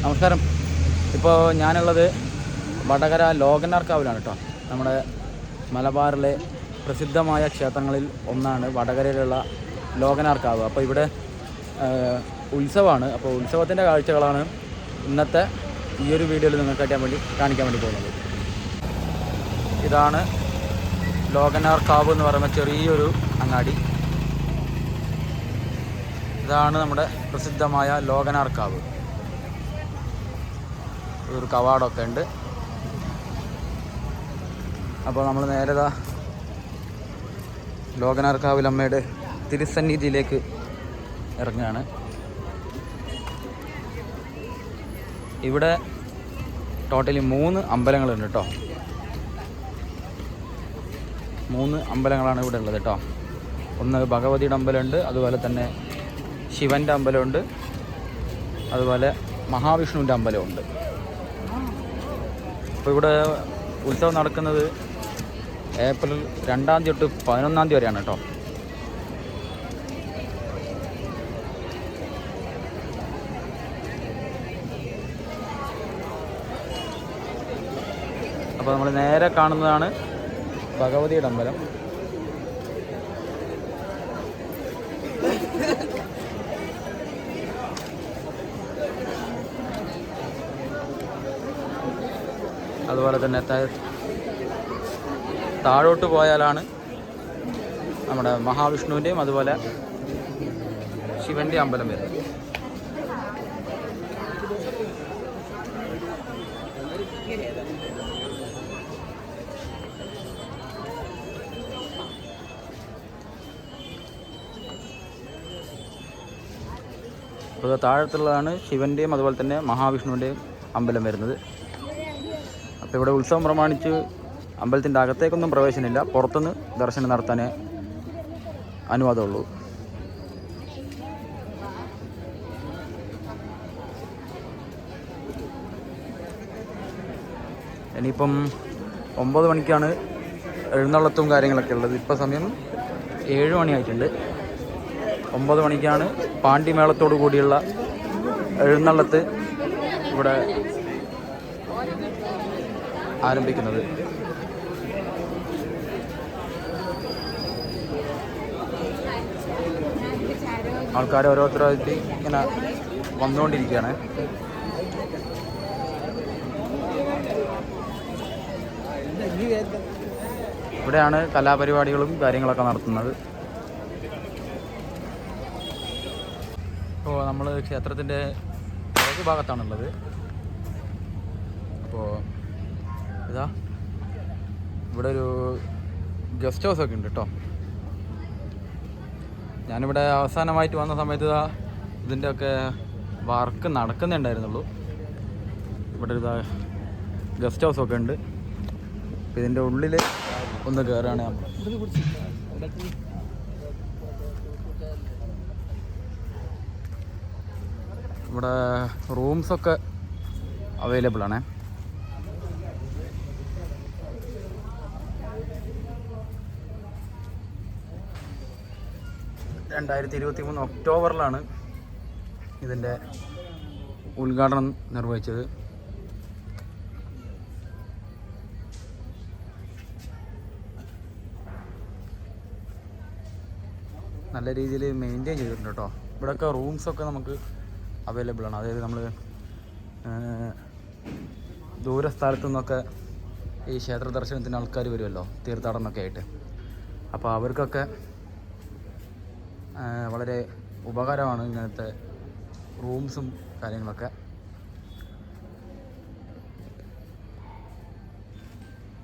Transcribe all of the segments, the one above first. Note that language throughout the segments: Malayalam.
നമസ്കാരം. ഇപ്പോൾ ഞാനുള്ളത് വടകര ലോകനാർക്കാവിലാണ് കേട്ടോ. നമ്മുടെ മലബാറിലെ പ്രസിദ്ധമായ ക്ഷേത്രങ്ങളിൽ ഒന്നാണ് വടകരയിലുള്ള ലോകനാർക്കാവ്. അപ്പോൾ ഇവിടെ ഉത്സവമാണ്. അപ്പോൾ ഉത്സവത്തിൻ്റെ കാഴ്ചകളാണ് ഇന്നത്തെ ഈ ഒരു വീഡിയോയിൽ നിങ്ങൾക്ക് കാണിക്കാൻ വേണ്ടി പോകുന്നത്. ഇതാണ് ലോകനാർക്കാവ് എന്ന് പറയുന്ന ചെറിയൊരു അങ്ങാടി. ഇതാണ് നമ്മുടെ പ്രസിദ്ധമായ ലോകനാർക്കാവ്. ഒരു കവാടമൊക്കെ ഉണ്ട്. അപ്പോൾ നമ്മൾ നേരെ ലോകനാർക്കാവിലമ്മയുടെ തിരുസന്നിധിയിലേക്ക് ഇറങ്ങുകയാണ്. ഇവിടെ ടോട്ടലി 3 അമ്പലങ്ങളുണ്ട് കേട്ടോ. 3 അമ്പലങ്ങളാണ് ഇവിടെ ഉള്ളത് കേട്ടോ. ഒന്ന് ഭഗവതിയുടെ അമ്പലമുണ്ട്, അതുപോലെ തന്നെ ശിവൻ്റെ അമ്പലമുണ്ട്, അതുപോലെ മഹാവിഷ്ണുവിൻ്റെ അമ്പലമുണ്ട്. അപ്പോൾ ഇവിടെ ഉത്സവം നടക്കുന്നത് ഏപ്രിൽ 2 തൊട്ട് 11 വരെയാണ് കേട്ടോ. അപ്പോൾ നമ്മൾ നേരെ കാണുന്നതാണ് ഭഗവതിയുടെ അമ്പലം. അതുപോലെ തന്നെ താഴോട്ട് പോയാലാണ് നമ്മുടെ മഹാവിഷ്ണുവിൻ്റെയും അതുപോലെ ശിവൻ്റെ അമ്പലം വരുന്നത്. അപ്പോൾ താഴത്തുള്ളതാണ് ശിവൻ്റെയും അതുപോലെ തന്നെ മഹാവിഷ്ണുവിൻ്റെയും അമ്പലം വരുന്നത്. അപ്പോൾ ഇവിടെ ഉത്സവം പ്രമാണിച്ച് അമ്പലത്തിൻ്റെ അകത്തേക്കൊന്നും പ്രവേശനമില്ല, പുറത്തുനിന്ന് ദർശനം നടത്താനേ അനുവാദമുള്ളൂ. ഇനിയിപ്പം 9 മണിക്കാണ് എഴുന്നള്ളത്തും കാര്യങ്ങളൊക്കെ ഉള്ളത്. ഇപ്പോൾ സമയം 7 മണിയായിട്ടുണ്ട്. 9 മണിക്കാണ് പാണ്ടിമേളത്തോടു കൂടിയുള്ള എഴുന്നള്ളത്ത് ഇവിടെ ആരംഭിക്കുന്നത്. ആൾക്കാർ ഓരോരുത്തരായിട്ട് ഇങ്ങനെ വന്നുകൊണ്ടിരിക്കുകയാണ്. ഇവിടെയാണ് കലാപരിപാടികളും കാര്യങ്ങളൊക്കെ നടത്തുന്നത്. ഇപ്പോൾ നമ്മൾ ക്ഷേത്രത്തിൻ്റെ പുറകു ഭാഗത്താണുള്ളത്. അപ്പോൾ ഇതാ ഇവിടെ ഒരു ഗസ്റ്റ് ഹൗസൊക്കെ ഉണ്ട് കേട്ടോ. ഞാനിവിടെ അവസാനമായിട്ട് വന്ന സമയത്ത് ഇതിൻ്റെയൊക്കെ വർക്ക് നടക്കുന്നുണ്ടായിരുന്നുള്ളൂ. ഇവിടെ ഒരു ഗസ്റ്റ് ഹൗസൊക്കെ ഉണ്ട്. അപ്പോൾ ഇതിൻ്റെ ഉള്ളിൽ ഒന്ന് കയറുകയാണ് നമ്മൾ. ഇവിടെ റൂംസൊക്കെ അവൈലബിൾ ആണ്. ഒക്ടോബറിലാണ് ഇതിൻ്റെ ഉദ്ഘാടനം നിർവഹിച്ചത്. നല്ല രീതിയിൽ മെയിൻറ്റെയിൻ ചെയ്തിട്ടുണ്ട് കേട്ടോ. ഇവിടെയൊക്കെ റൂംസൊക്കെ നമുക്ക് അവൈലബിൾ ആണ്. അതായത് നമ്മൾ ദൂരസ്ഥലത്തു നിന്നൊക്കെ ഈ ക്ഷേത്ര ദർശനത്തിന് ആൾക്കാർ വരുമല്ലോ, തീർത്ഥാടനമൊക്കെ ആയിട്ട്. അപ്പോൾ അവർക്കൊക്കെ വളരെ ഉപകാരമാണ് ഇങ്ങനത്തെ റൂംസും കാര്യങ്ങളൊക്കെ.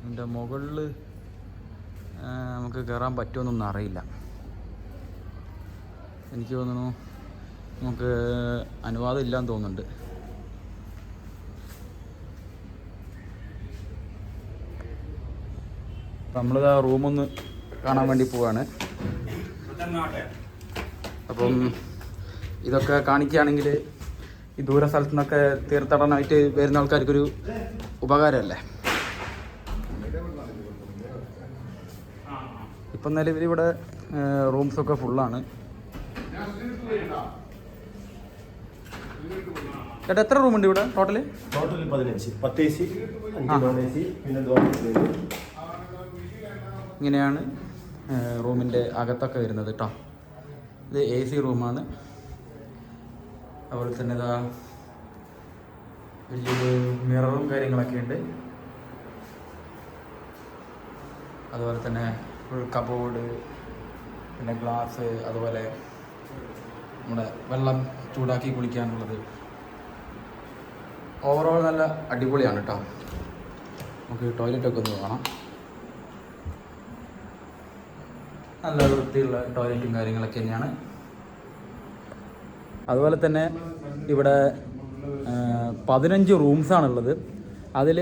ഇതിൻ്റെ മുകളിൽ നമുക്ക് കയറാൻ പറ്റുമെന്നൊന്നും അറിയില്ല. എനിക്ക് തോന്നുന്നു നമുക്ക് അനുവാദം ഇല്ലയെന്ന് തോന്നുന്നുണ്ട്. അപ്പം നമ്മളിത് ആ റൂമൊന്ന് കാണാൻ വേണ്ടി പോവാണ്. അപ്പം ഇതൊക്കെ കാണിക്കുകയാണെങ്കിൽ ഈ ദൂര സ്ഥലത്തു നിന്നൊക്കെ തീർത്ഥാടനമായിട്ട് വരുന്ന ആൾക്കാർക്കൊരു ഉപകാരമല്ലേ. ഇപ്പം നിലവിൽ ഇവിടെ റൂംസൊക്കെ ഫുള്ളാണ്. ചേട്ടാ എത്ര റൂമുണ്ട് ഇവിടെ ടോട്ടൽ? 15, 10 AC, 5 നോൺ AC, പിന്നെ ഡോർമെട്രി. ഇങ്ങനെയാണ് റൂമിൻ്റെ അകത്തൊക്കെ വരുന്നത് കേട്ടോ. ഇത് AC റൂമാണ്. അതുപോലെ തന്നെ ഇതാ വലിയൊരു മിററും കാര്യങ്ങളൊക്കെ ഉണ്ട്. അതുപോലെ തന്നെ ഫുൾ കബോർഡ്, പിന്നെ ഗ്ലാസ്, അതുപോലെ നമ്മുടെ വെള്ളം ചൂടാക്കി കുളിക്കാനുള്ളത്. ഓവറോൾ നല്ല അടിപൊളിയാണ് കേട്ടോ. നമുക്ക് ടോയ്ലറ്റൊക്കെ ഒന്ന് കാണാം. നല്ല വൃത്തിയുള്ള ടോയ്ലറ്റും കാര്യങ്ങളൊക്കെ തന്നെയാണ്. അതുപോലെ തന്നെ ഇവിടെ 15 റൂംസാണുള്ളത്. അതിൽ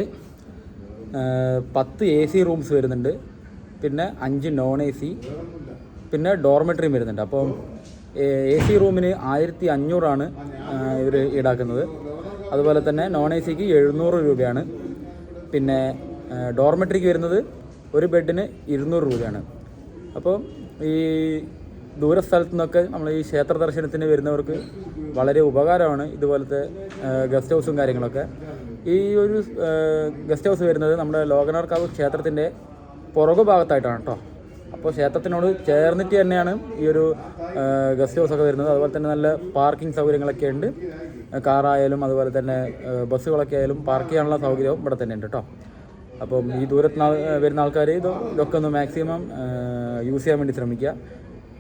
10 AC റൂംസ് വരുന്നുണ്ട്, പിന്നെ 5 നോൺ AC, പിന്നെ ഡോർമെട്രിയും വരുന്നുണ്ട്. അപ്പോൾ AC റൂമിന് 1500 ഇവർ ഈടാക്കുന്നത്. അതുപോലെ തന്നെ നോൺ ACക്ക് 700 രൂപയാണ്. പിന്നെ ഡോർമെട്രിക്ക് വരുന്നത് ഒരു ബെഡിന് 200 രൂപയാണ്. അപ്പോൾ ഈ ദൂരസ്ഥലത്തു നിന്നൊക്കെ നമ്മൾ ഈ ക്ഷേത്ര ദർശനത്തിന് വരുന്നവർക്ക് വളരെ ഉപകാരമാണ് ഇതുപോലത്തെ ഗസ്റ്റ് ഹൗസും കാര്യങ്ങളൊക്കെ. ഈ ഒരു ഗസ്റ്റ് ഹൗസ് വരുന്നത് നമ്മുടെ ലോകനാർക്കാവ് ക്ഷേത്രത്തിൻ്റെ പുറകു ഭാഗത്തായിട്ടാണ് കേട്ടോ. അപ്പോൾ ക്ഷേത്രത്തിനോട് ചേർന്നിട്ട് തന്നെയാണ് ഈ ഒരു ഗസ്റ്റ് ഹൗസൊക്കെ വരുന്നത്. അതുപോലെ തന്നെ നല്ല പാർക്കിംഗ് സൗകര്യങ്ങളൊക്കെ ഉണ്ട്. കാറായാലും അതുപോലെ തന്നെ ബസ്സുകളൊക്കെ ആയാലും പാർക്ക് ചെയ്യാനുള്ള സൗകര്യവും ഇവിടെ തന്നെ ഉണ്ട് കേട്ടോ. അപ്പം ഈ ദൂരത്ത് വരുന്ന ആൾക്കാർ ഇതൊക്കെ ഒന്ന് മാക്സിമം യൂസ് ചെയ്യാൻ വേണ്ടി ശ്രമിക്കുക.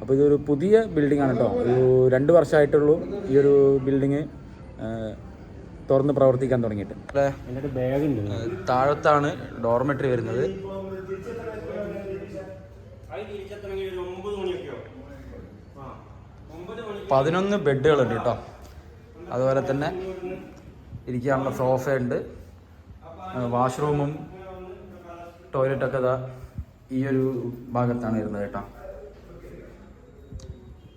അപ്പോൾ ഇതൊരു പുതിയ ബിൽഡിംഗ് ആണ് കേട്ടോ. ഒരു 2 വർഷമായിട്ടുള്ളൂ ഈ ഒരു ബിൽഡിങ് തുറന്ന് പ്രവർത്തിക്കാൻ തുടങ്ങിയിട്ട്. താഴത്താണ് ഡോർമെട്രി വരുന്നത്. 11 ബെഡുകളുണ്ട് കേട്ടോ. അതുപോലെ തന്നെ ഇരിക്കാനുള്ള സോഫയുണ്ട്. വാഷ്റൂമും ടോയ്ലറ്റൊക്കെ ഇതാ ഈ ഒരു ഭാഗത്താണ് വരുന്നത് കേട്ടോ.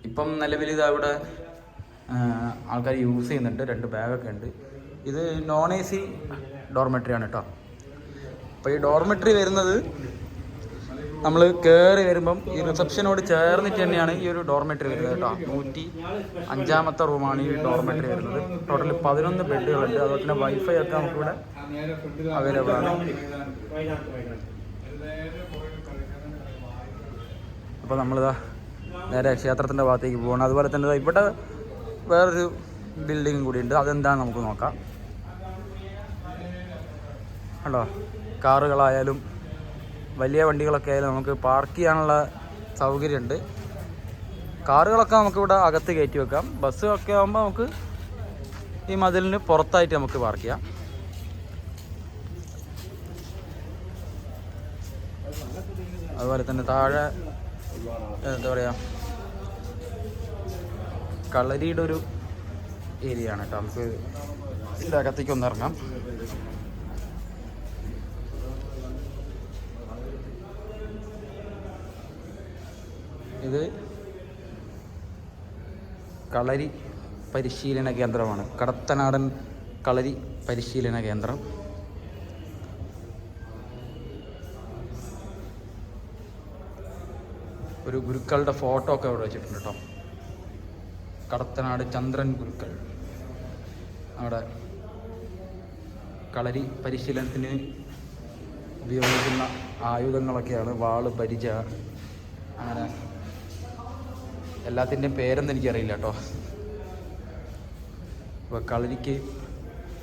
ഇപ്പം നിലവിൽ ഇതാ ഇവിടെ ആൾക്കാർ യൂസ് ചെയ്യുന്നുണ്ട്. 2 ബാഗൊക്കെ ഉണ്ട്. ഇത് നോൺ AC ഡോർമെട്രിയാണ് കേട്ടോ. അപ്പോൾ ഈ ഡോർമെട്രി വരുന്നത് നമ്മൾ കയറി വരുമ്പം ഈ റിസപ്ഷനോട് ചേർന്നിട്ട് തന്നെയാണ് ഈ ഒരു ഡോർമെട്രി വരുന്നത് കേട്ടോ. 105-ാമത്തെ റൂമാണ് ഈ ഡോർമെട്രി വരുന്നത്. ടോട്ടൽ 11 ബെഡുകളുണ്ട്. അതുപോലെ തന്നെ വൈഫൈ ഒക്കെ നമുക്കിവിടെ അവൈലബിൾ ആണ്. അപ്പോൾ നമ്മളിതാ നേരെ ക്ഷേത്രത്തിൻ്റെ ഭാഗത്തേക്ക് പോകണം. അതുപോലെ തന്നെ ഇവിടെ വേറൊരു ബിൽഡിങ്ങും കൂടി ഉണ്ട്. അതെന്താണെന്ന് നമുക്ക് നോക്കാം. കണ്ടോ, കാറുകളായാലും വലിയ വണ്ടികളൊക്കെ ആയാലും നമുക്ക് പാർക്ക് ചെയ്യാനുള്ള സൗകര്യമുണ്ട്. കാറുകളൊക്കെ നമുക്കിവിടെ അകത്ത് കയറ്റി വെക്കാം. ബസ്സൊക്കെ ആകുമ്പോൾ നമുക്ക് ഈ മതിലിന് പുറത്തായിട്ട് നമുക്ക് പാർക്ക് ചെയ്യാം. അതുപോലെ തന്നെ താഴെ എന്താ പറയുക, കളരിയുടെ ഒരു ഏരിയ ആണ് കേട്ടോ. നമുക്ക് ഇതിൻ്റെ അകത്തേക്ക് ഒന്ന് ഇറങ്ങാം. ഇത് കളരി പരിശീലന കേന്ദ്രമാണ്. കടത്തനാടൻ കളരി പരിശീലന കേന്ദ്രം. ഒരു ഗുരുക്കളുടെ ഫോട്ടോ ഒക്കെ അവിടെ വെച്ചിട്ടുണ്ട് കേട്ടോ. കടത്തനാട് ചന്ദ്രൻ ഗുരുക്കൾ. അവിടെ കളരി പരിശീലനത്തിന് ഉപയോഗിക്കുന്ന ആയുധങ്ങളൊക്കെയാണ്. വാള്, പരിച, അങ്ങനെ എല്ലാത്തിൻ്റെയും പേരൊന്നും എനിക്കറിയില്ല കേട്ടോ. അപ്പോൾ കളരിക്ക്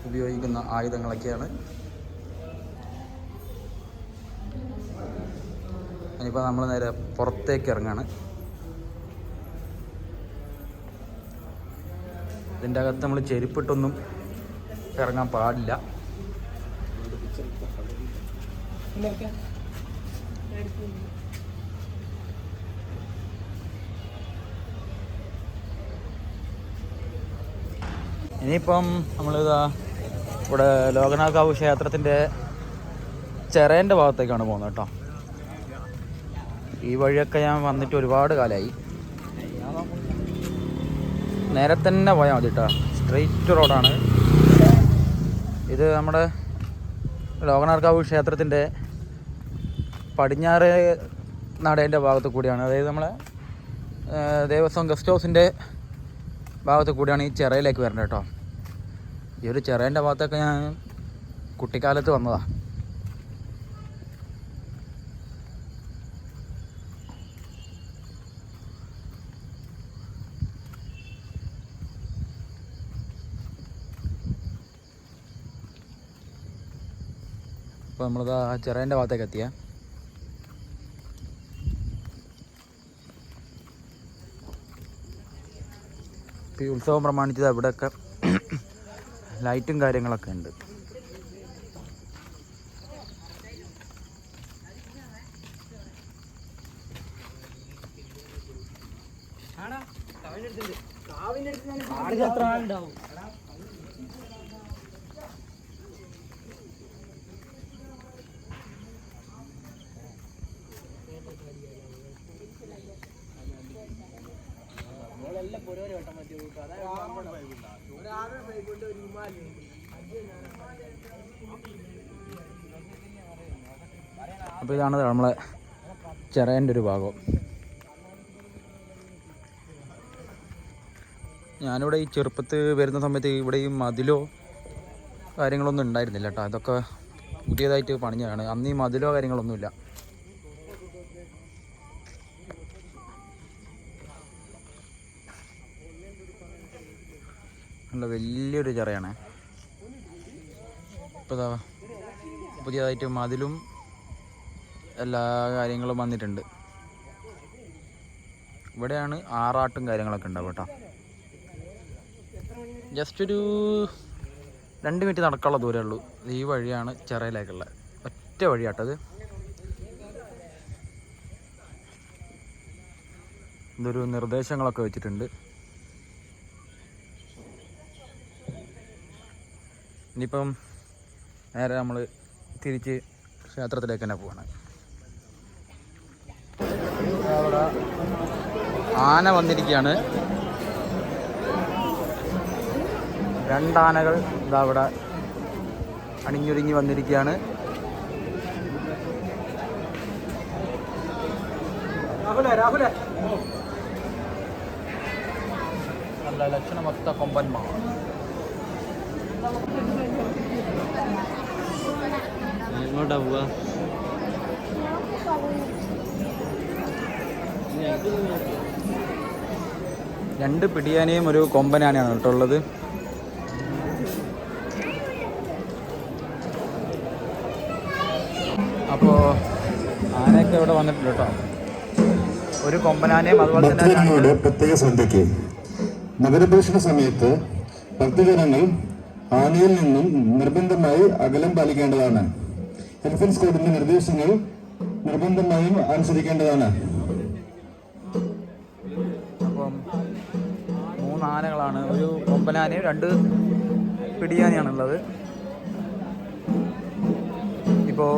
ഉപയോഗിക്കുന്ന ആയുധങ്ങളൊക്കെയാണ്. ഇനിയിപ്പോൾ നമ്മൾ നേരെ പുറത്തേക്ക് ഇറങ്ങാണ്. ഇതിൻ്റെ അകത്ത് നമ്മൾ ചെരുപ്പിട്ടൊന്നും ഇറങ്ങാൻ പാടില്ല. ഇനിയിപ്പം നമ്മളിതാ ഇവിടെ ലോകനാർക്കാവ് ക്ഷേത്രത്തിൻ്റെ ചിറേൻ്റെ ഭാഗത്തേക്കാണ് പോകുന്നത് കേട്ടോ. ഈ വഴിയൊക്കെ ഞാൻ വന്നിട്ട് ഒരുപാട് കാലമായി. നേരെ തന്നെ പോയാൽ മതി കേട്ടോ. സ്ട്രെയിറ്റ് റോഡാണ് ഇത്. നമ്മുടെ ലോകനാർക്കാവ് ക്ഷേത്രത്തിൻ്റെ പടിഞ്ഞാറ് നടേൻ്റെ ഭാഗത്ത് കൂടിയാണ്. അതായത് നമ്മളെ ദേവസ്വം ഗസ്റ്റ് ഹൗസിൻ്റെ ഭാഗത്ത് കൂടിയാണ് ഈ ചിറയിലേക്ക് വരുന്നത് കേട്ടോ. ഈ ഒരു ചിറേൻ്റെ ഭാഗത്തൊക്കെ ഞാൻ കുട്ടിക്കാലത്ത് വന്നതാണ്. അപ്പോൾ നമ്മളിതാ ചിറേൻ്റെ ഭാഗത്തേക്ക് എത്തിയ. ഇപ്പോൾ ഈ ഉത്സവം പ്രമാണിച്ചത് ഇവിടെയൊക്കെ ലൈറ്റും കാര്യങ്ങളൊക്കെ ഉണ്ട്. അപ്പോൾ ഇതാണ് നമ്മളെ ചിറേൻ്റെ ഒരു ഭാഗം. ഞാനിവിടെ ഈ ചെറുപ്പത്ത് വരുന്ന സമയത്ത് ഇവിടെ ഈ മതിലോ കാര്യങ്ങളൊന്നും ഉണ്ടായിരുന്നില്ല കേട്ടോ. ഇതൊക്കെ പുതിയതായിട്ട് പണിഞ്ഞതാണ്. അന്ന് ഈ മതിലോ കാര്യങ്ങളൊന്നുമില്ല. നല്ല വലിയൊരു ചിറയാണ്. ഇപ്പോൾ ഇതാ പുതിയതായിട്ട് മതിലും എല്ലാ കാര്യങ്ങളും വന്നിട്ടുണ്ട്. ഇവിടെയാണ് ആറാട്ടും കാര്യങ്ങളൊക്കെ ഉണ്ടാവും കേട്ടോ. ജസ്റ്റ് ഒരു 2 മിനിറ്റ് നടക്കാനുള്ള ദൂരമേ ഉള്ളൂ. ഈ വഴിയാണ് ചിറയിലേക്കുള്ള ഒറ്റ വഴിയാട്ടത്. ഇതൊരു നിർദ്ദേശങ്ങളൊക്കെ വെച്ചിട്ടുണ്ട്. ഇനിയിപ്പം നേരെ നമ്മൾ തിരിച്ച് ക്ഷേത്രത്തിലേക്ക് തന്നെ പോവാണ്. അവിടെ ആന വന്നിരിക്കുകയാണ്. 2 ആനകൾ ഇതാ അവിടെ അണിഞ്ഞൊരുങ്ങി വന്നിരിക്കുകയാണ്. നല്ല ലക്ഷണമൊത്ത കൊമ്പന്മാർ. എങ്ങോട്ടാ പോവാ? രണ്ട് പിടിയാനയും ഒരു കൊമ്പനാനയാണ് കേട്ടോ ഉള്ളത്. അപ്പോൾ ആനയൊക്കെ ഇവിടെ വന്നിട്ടുണ്ട് കേട്ടോ. ഒരു കൊമ്പനാനയും അതുപോലെ തന്നെ പ്രത്യേക ശ്രദ്ധയ്ക്ക് നഗരപ്രദക്ഷിണ സമയത്ത് ഭക്തജനങ്ങൾ ആനയിൽ നിന്നും നിർബന്ധമായി അകലം പാലിക്കേണ്ടതാണ്. എലിഫൻസ് കോഡിന്റെ നിർദ്ദേശങ്ങൾ നിർബന്ധമായും അനുസരിക്കേണ്ടതാണ്. അപ്പം 3 ആനകളാണ്. ഒരു കൊമ്പനാനയും 2 പിടിയാനയാണുള്ളത്. ഇപ്പോൾ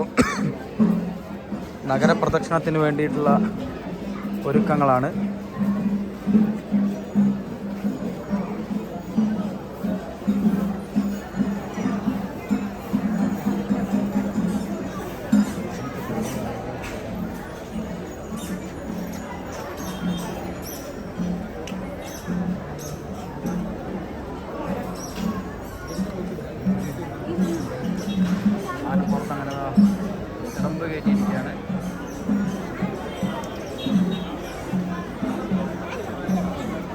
നഗരപ്രദക്ഷിണത്തിന് വേണ്ടിയിട്ടുള്ള ഒരുക്കങ്ങളാണ്. പുറത്തങ്ങനെ ഇടമ്പ് കയറ്റിയിരിക്കുകയാണ്.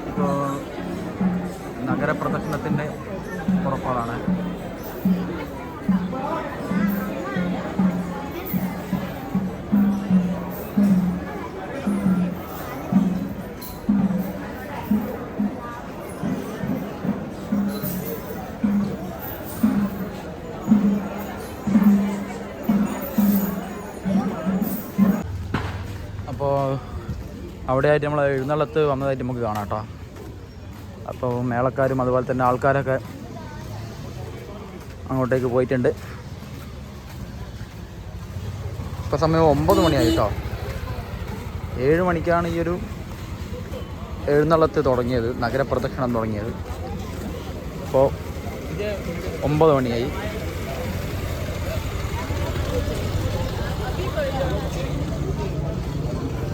ഇപ്പോൾ നഗരപ്രദക്ഷിണത്തിൻ്റെ പുറപ്പാടാണ്. അപ്പോൾ അവിടെയായിട്ട് നമ്മൾ എഴുന്നള്ളത്ത് വന്നതായിട്ട് നമുക്ക് കാണാം കേട്ടോ. അപ്പോൾ മേളക്കാരും അതുപോലെ തന്നെ ആൾക്കാരൊക്കെ അങ്ങോട്ടേക്ക് പോയിട്ടുണ്ട്. ഇപ്പോൾ സമയം 9 മണിയായി കേട്ടോ. 7 മണിക്കാണ് ഈ ഒരു എഴുന്നള്ളത്ത് തുടങ്ങിയത്, നഗരപ്രദക്ഷിണം തുടങ്ങിയത്. ഇപ്പോൾ 9 മണിയായി.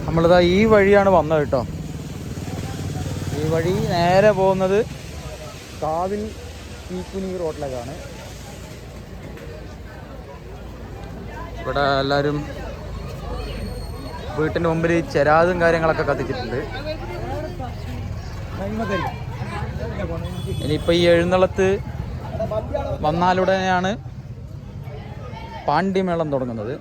നമ്മളിതാ ഈ വഴിയാണ് വന്നത് കേട്ടോ. ഈ വഴി നേരെ പോകുന്നത് കാവിൽ പീക്കുനി റോഡിലേക്കാണ്. ഇവിടെ എല്ലാവരും വീട്ടിൻ്റെ മുമ്പിൽ ചെരാതും കാര്യങ്ങളൊക്കെ കത്തിച്ചിട്ടുണ്ട്. ഇനിയിപ്പോൾ ഈ എഴുന്നള്ളത്ത് വന്നാലുടനെയാണ് പാണ്ഡ്യമേളം തുടങ്ങുന്നത്.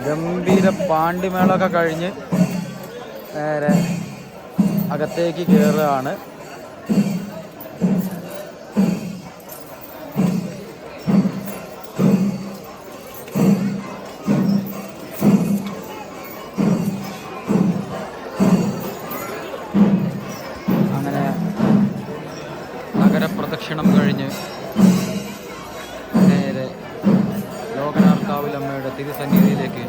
ഗംഭീര പാണ്ടിമേളമൊക്കെ കഴിഞ്ഞ് നേരെ അകത്തേക്ക് കയറുകയാണ്. അങ്ങനെ നഗരപ്രദക്ഷിണം കഴിഞ്ഞ് നേരെ ലോകനാർക്കാവിലമ്മയുടെ തിരുസന്നിധിയിലേക്ക്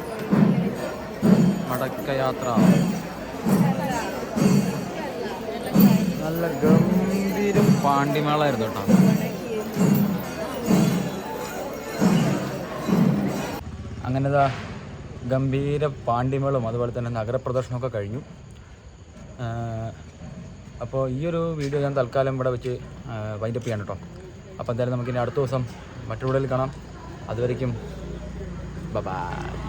മടക്കയാത്ര. നല്ല ഗംഭീരം പാണ്ടിമേളായിരുന്നു കേട്ടോ. അങ്ങനെ ഗംഭീര പാണ്ടിമേളും അതുപോലെ തന്നെ നഗരപ്രദർശനമൊക്കെ കഴിഞ്ഞു. അപ്പോൾ ഈ ഒരു വീഡിയോ ഞാൻ തൽക്കാലം ഇവിടെ വെച്ച് വൈൻഡപ്പ് ചെയ്യാൻ കേട്ടോ. അപ്പോൾ എന്തായാലും നമുക്കിനി അടുത്ത ദിവസം മറ്റൊരു വീഡിയോയിൽ കാണാം. അതുവരയ്ക്കും ബൈ.